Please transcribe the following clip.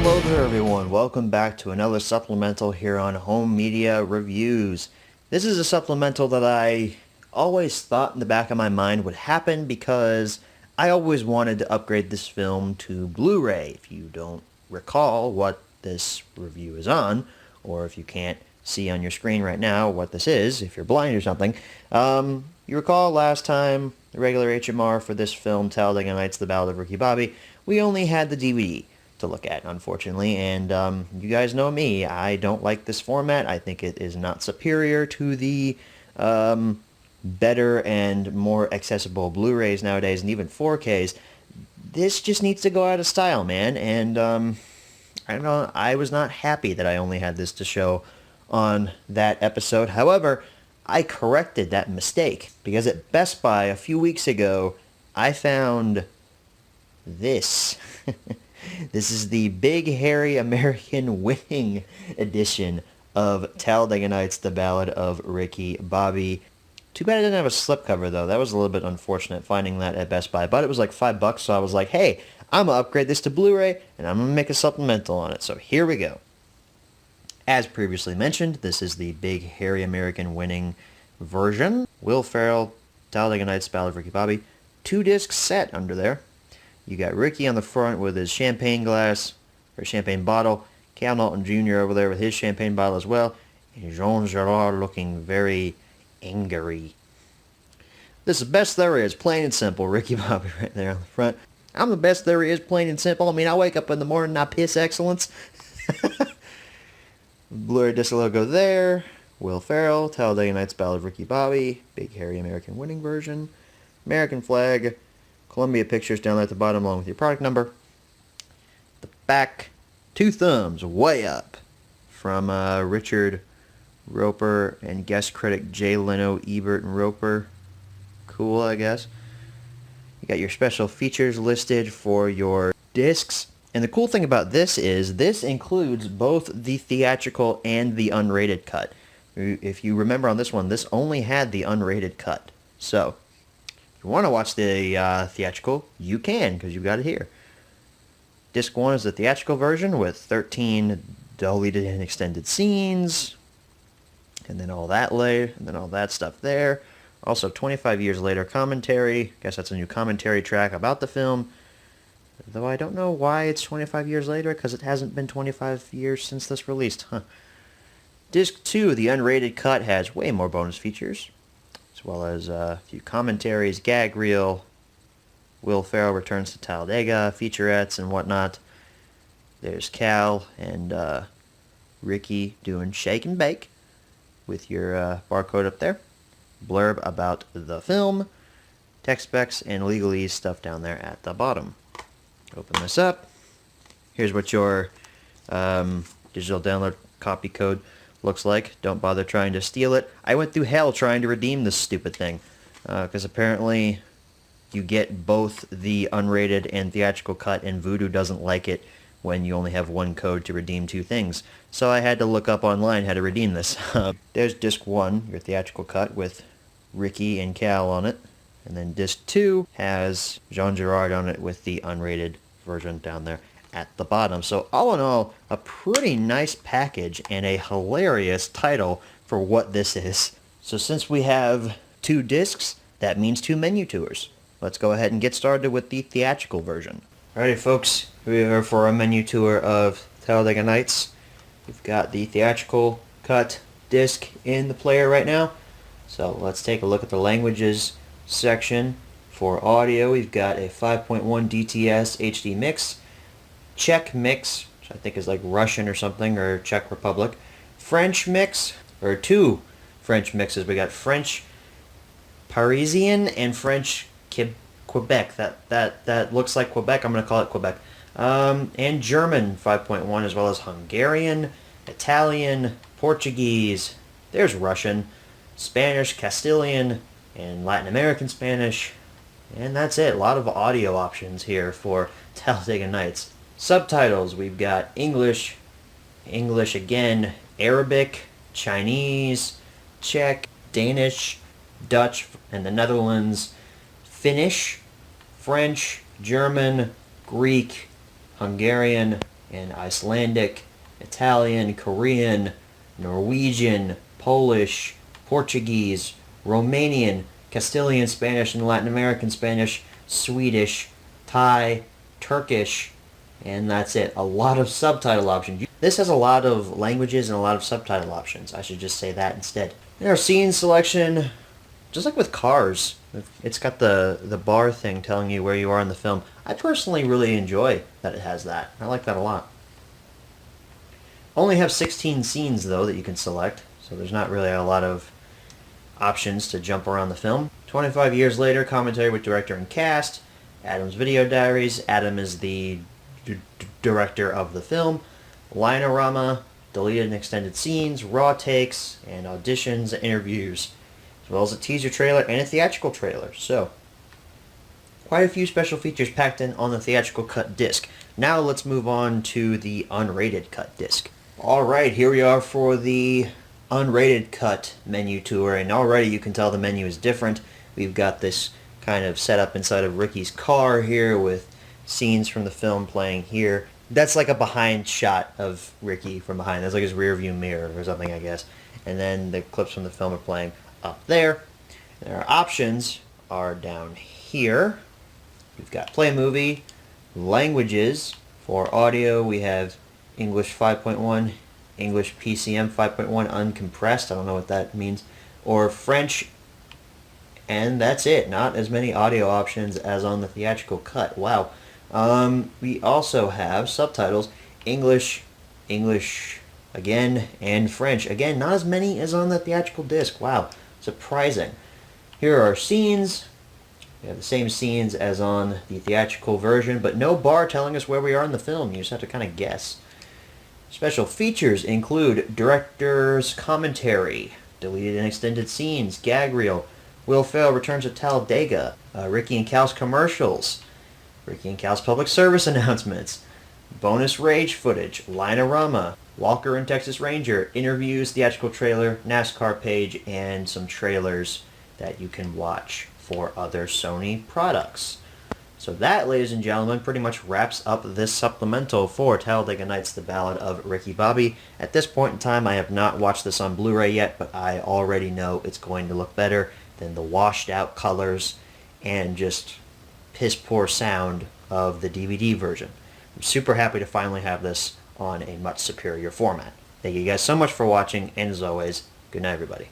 Hello there everyone, welcome back to another supplemental here on Home Media Reviews. This is a supplemental that I always thought in the back of my mind would happen because I always wanted to upgrade this film to Blu-ray. If you don't recall what this review is on, or if you can't see on your screen right now what this is, if you're blind or something, you recall last time, the regular HMR for this film, Talladega Nights, The Ballad of Ricky Bobby, we only had the DVD to look at, unfortunately, and you guys know me, I don't like this format. I think it is not superior to the better and more accessible Blu-rays nowadays, and even 4Ks. This just needs to go out of style, man, and I don't know, I was not happy that I only had this to show on that episode. However, I corrected that mistake, because at Best Buy a few weeks ago, I found this. This is the Big Hairy American Winning edition of Talladega Nights, The Ballad of Ricky Bobby. Too bad I didn't have a slipcover, though. That was a little bit unfortunate finding that at Best Buy. But it was like $5, so I was like, hey, I'm going to upgrade this to Blu-ray, and I'm going to make a supplemental on it. So here we go. As previously mentioned, this is the Big Hairy American Winning version. Will Ferrell, Talladega Nights, Ballad of Ricky Bobby. 2-disc set under there. You got Ricky on the front with his champagne glass, or champagne bottle. Cal Naughton Jr. over there with his champagne bottle as well. And Jean Girard looking very angry. This is the best there is, plain and simple. Ricky Bobby right there on the front. I'm the best there is, plain and simple. I mean, I wake up in the morning and I piss excellence. Blu-ray disc logo there. Will Ferrell, Talladega Nights, Ballad of Ricky Bobby. Big Hairy American Winning version. American flag. Columbia Pictures down there at the bottom along with your product number. The back, 2 thumbs way up from Richard Roper and guest critic Jay Leno, Ebert, and Roper. Cool, I guess. You got your special features listed for your discs. And the cool thing about this is this includes both the theatrical and the unrated cut. If you remember on this one, this only had the unrated cut. So, if you want to watch the theatrical, you can, because you've got it here. Disc 1 is the theatrical version with 13 deleted and extended scenes, and then all that later, and then all that stuff there. Also, 25 years later commentary. I guess that's a new commentary track about the film. Though I don't know why it's 25 years later, because it hasn't been 25 years since this released. Huh. Disc 2, the unrated cut, has way more bonus features, as well as a few commentaries, gag reel, Will Ferrell returns to Talladega, featurettes and whatnot. There's Cal and Ricky doing shake and bake with your barcode up there. Blurb about the film, text specs, and legalese stuff down there at the bottom. Open this up. Here's what your digital download copy code looks like. Don't bother trying to steal it. I went through hell trying to redeem this stupid thing, because apparently you get both the unrated and theatrical cut, and Vudu doesn't like it when you only have one code to redeem 2 things. So I had to look up online how to redeem this. There's disc 1, your theatrical cut, with Ricky and Cal on it. And then disc 2 has Jean Girard on it with the unrated version down there at the bottom. So all in all, a pretty nice package and a hilarious title for what this is. So since we have 2 discs, that means 2 menu tours. Let's go ahead and get started with the theatrical version. Alrighty folks, we are for our menu tour of Talladega Nights. We've got the theatrical cut disc in the player right now. So let's take a look at the languages section. For audio, we've got a 5.1 DTS HD mix, Czech mix, which I think is like Russian or something, or Czech Republic, French mix, or 2 French mixes. We got French Parisian and French Quebec. That looks like Quebec. I'm going to call it Quebec. And German 5.1, as well as Hungarian, Italian, Portuguese. There's Russian, Spanish, Castilian, and Latin American Spanish. And that's it. A lot of audio options here for Talladega Nights. Subtitles, we've got English, English again, Arabic, Chinese, Czech, Danish, Dutch, and the Netherlands, Finnish, French, German, Greek, Hungarian, in Icelandic, Italian, Korean, Norwegian, Polish, Portuguese, Romanian, Castilian Spanish and Latin American Spanish, Swedish, Thai, Turkish, and that's it. A lot of subtitle options. This has a lot of languages and a lot of subtitle options. I should just say that instead. In our scene selection, just like with Cars, it's got the bar thing telling you where you are in the film. I personally really enjoy that it has that. I like that a lot. Only have 16 scenes though that you can select, so there's not really a lot of options to jump around the film. 25 years later, commentary with director and cast, Adam's video diaries. Adam is the director of the film. Linorama, deleted and extended scenes, raw takes, and auditions, interviews, as well as a teaser trailer and a theatrical trailer. So, quite a few special features packed in on the theatrical cut disc. Now let's move on to the unrated cut disc. Alright, here we are for the unrated cut menu tour, and already you can tell the menu is different. We've got this kind of setup inside of Ricky's car here with scenes from the film playing here. That's like a behind shot of Ricky from behind. That's like his rear view mirror or something, I guess. And then the clips from the film are playing up there. And our options are down here. We've got play movie, languages. For audio, we have English 5.1, English PCM 5.1 uncompressed. I don't know what that means. Or French. And that's it. Not as many audio options as on the theatrical cut. Wow. We also have subtitles, English, English again, and French. Again, not as many as on the theatrical disc. Wow, surprising. Here are scenes. We have the same scenes as on the theatrical version, but no bar telling us where we are in the film. You just have to kind of guess. Special features include director's commentary, deleted and extended scenes, gag reel, Will Ferrell returns to Talladega, Ricky and Cal's commercials, Ricky and Cal's public service announcements, bonus rage footage, Linorama, Walker and Texas Ranger, interviews, theatrical trailer, NASCAR page, and some trailers that you can watch for other Sony products. So that, ladies and gentlemen, pretty much wraps up this supplemental for Talladega Nights, The Ballad of Ricky Bobby. At this point in time, I have not watched this on Blu-ray yet, but I already know it's going to look better than the washed out colors and just piss poor sound of the DVD version. I'm super happy to finally have this on a much superior format. Thank you guys so much for watching, and as always, good night everybody.